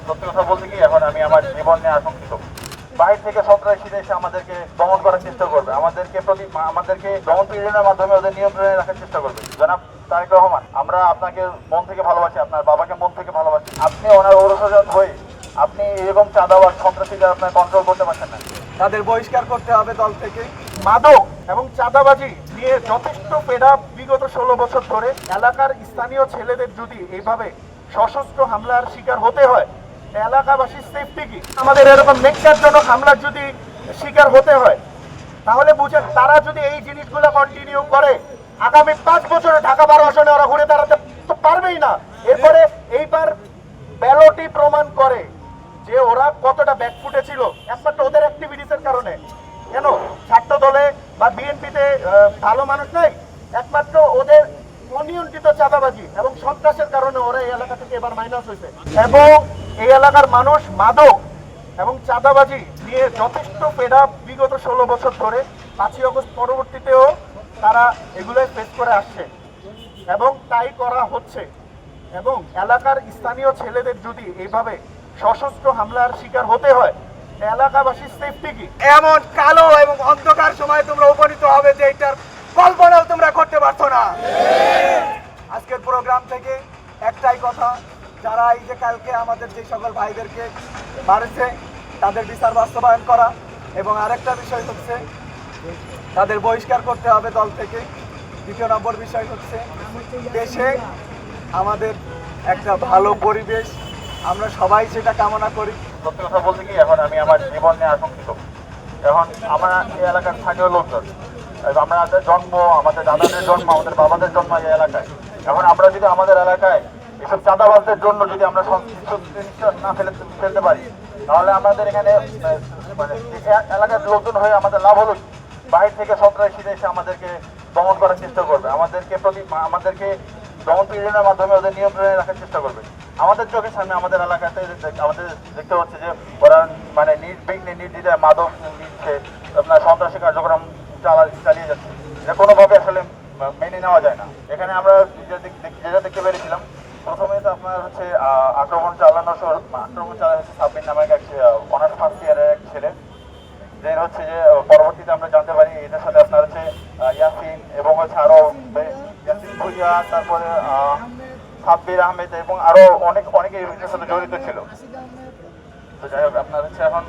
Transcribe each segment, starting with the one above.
সত্যি কথা বলতে কি এখন আমি আমার জীবন নিয়ে আশঙ্কিত। বাইরে থেকে সন্ত্রাসীরা এসে আমাদেরকে দমন করার চেষ্টা করবে, আমাদেরকে দমন পীড়নের মাধ্যমে ওদের নিয়ন্ত্রণে রাখার চেষ্টা করবে। জনাব তারেক রহমান, আমরা আপনাকে মন থেকে ভালোবাসি, আপনার বাবাকে মন থেকে ভালোবাসি। আপনি ওনার ঔরসজাত হয়ে আপনি এরকম চাঁদাবাজ সন্ত্রাসীদের আপনার কন্ট্রোল করতে পারছেন না। তাদের বহিষ্কার করতে হবে দল থেকে। মাদক এবং চাঁদাবাজি নিয়ে যথেষ্ট ফেড আপ বিগত 16 বছর ধরে। এলাকার স্থানীয় ছেলেদের যদি এইভাবে সশস্ত্র হামলার শিকার হতে হয়, এলাকাবাসীর সেফটি কি? আমাদের এরকম নেককারজনক হামলার যদি শিকার হতে হয়, তাহলে বুঝেন তারা যদি এই জিনিসগুলো কন্টিনিউ করে আগামী 5 বছরে ঢাকা 12 আসনে ওরা ঘুরে দাঁড়াতে তো পারবেই না। এরপরে এইবার ব্যালটই প্রমাণ করে যে ওরা কতটা ব্যাকফুটে ছিল একমাত্র ওদের অ্যাক্টিভিটিসের কারণে। কেন ছাত্র দলে বা বিএনপিতে ভালো মানুষ নাই, একমাত্র ওদের অনিয়ন্ত্রিত চাঁদাবাজি এবং সন্ত্রাসের কারণে ওরা এই এলাকা থেকে এবার মাইনাস হয়েছে। এবং এই এলাকার মানুষ মাদক এবং চাঁদাবাজি নিয়ে যথেষ্ট ফেড আপ বিগত 16 বছর ধরে। 5ই আগস্ট পরবর্তীতেও তারা এগুলোই ফেস করে আসছে এবং তাই করা হচ্ছে। এবং এলাকার স্থানীয় ছেলেদের যদি এইভাবে সশস্ত্র হামলার শিকার হতে হয়, এলাকাবাসীর সেফটি কি? এমন কালো এবং অন্ধকার সময় তোমরা উপনীত হবে যে এটার কল্পনাও তোমরা করতে পারছো না। আজকের প্রোগ্রাম থেকে একটাই কথা, যারা এই যে কালকে আমাদের যে সকল ভাইদেরকে মারেছে তাদের বিচার বাস্তবায়ন করা, এবং আরেকটা বিষয় হচ্ছে তাদের বহিষ্কার করতে হবে দল থেকে। দ্বিতীয় নম্বর বিষয় হচ্ছে দেশে আমাদের একটা ভালো পরিবেশ, আমরা সবাই সেটা কামনা করি। সত্যি কথা বলতে কি এখন আমি আমার জীবন নিয়ে আশঙ্কিত। এখন আমরা এই এলাকার স্থানীয় লোকজন, আমাদের জন্ম, আমাদের দাদাদের জন্ম, আমাদের বাবাদের জন্ম এই এলাকায়। এখন আমরা যদি আমাদের এলাকায় এসব চাঁদাবাজদের জন্য যদি আমরা না ফেলতে পারি, তাহলে আমাদের এখানে মানে এলাকার লোকজন হয়ে আমাদের লাভ হলো। বাইরে থেকে সন্ত্রাসীরা এসে আমাদেরকে দমন করার চেষ্টা করবে, আমাদেরকে দমন পীড়নের মাধ্যমে ওদের নিয়ন্ত্রণে রাখার চেষ্টা করবে। আমাদের চোখের সামনে আমাদের এলাকাতে আমাদের দেখতে হচ্ছে যে ওরা মানে নির্বিঘ্নে নির্দ্বিধায় মাদক নিচ্ছে, আপনার সন্ত্রাসী কার্যক্রম চালিয়ে যাচ্ছে। এটা কোনোভাবে আসলে মেনে নেওয়া যায় না। এখানে আমরা যেটা দেখতে পেরেছিলাম, প্রথমে তো আপনার হচ্ছে আক্রমণ চালাচ্ছে সাব্বির নামে এক অনার্স ফার্স্ট ইয়ারের এক ছেলে। দেন হচ্ছে যে পরবর্তীতে আমরা জানতে পারি এদের সাথে আপনার হচ্ছে ইয়াসিন এবং হচ্ছে আরো ইয়াসিন ভুইয়া, তারপরে সাব্বির আহমেদ এবং আরো অনেকে এর সাথে জড়িত ছিল। তো যাই হোক, আপনার হচ্ছে এখন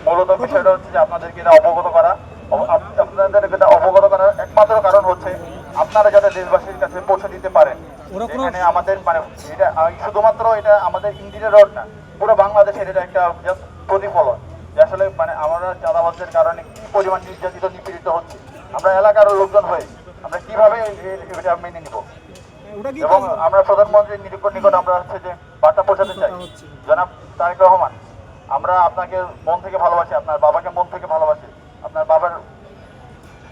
মূলত বিষয়টা হচ্ছে যে আপনাদেরকে এটা অবগত করার একমাত্র কারণ হচ্ছে আপনারা যাতে দেশবাসীর কাছে পৌঁছে দিতে পারেন। এখানে আমাদের মানে এটা শুধুমাত্র এটা আমাদের ইন্ডিয়া রোড না, পুরো বাংলাদেশের এটা একটা প্রতিফলন যে আসলে মানে আমরা চাঁদাবাজদের কারণে কি পরিমাণ নির্যাতিত নিপীড়িত হচ্ছে। আমরা এলাকার লোকজন হয়ে আমরা কিভাবে এটা মেনে নিব। এবং আমরা প্রধানমন্ত্রীর নিকট আমরা হচ্ছে যে বার্তা পৌঁছাতে চাই, জনাব তারেক রহমান, আমরা আপনাকে মন থেকে ভালোবাসি, আপনার বাবাকে মন থেকে ভালোবাসি। আপনার বাবার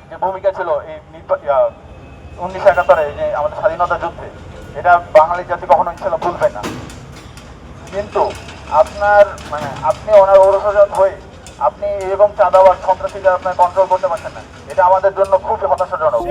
যে ভূমিকা ছিল এই 1971-এ যে আমাদের স্বাধীনতা যুদ্ধে, এটা বাঙালি জাতি কখনো ইনশাল্লাহ ভুলবে না। কিন্তু আপনি ওনার ঔরসজাত হয়ে আপনি এরকম চাঁদাবাজ সন্ত্রাসীদের আপনার কন্ট্রোল করতে পারছেন না। এটা আমাদের জন্য খুবই হতাশাজনক।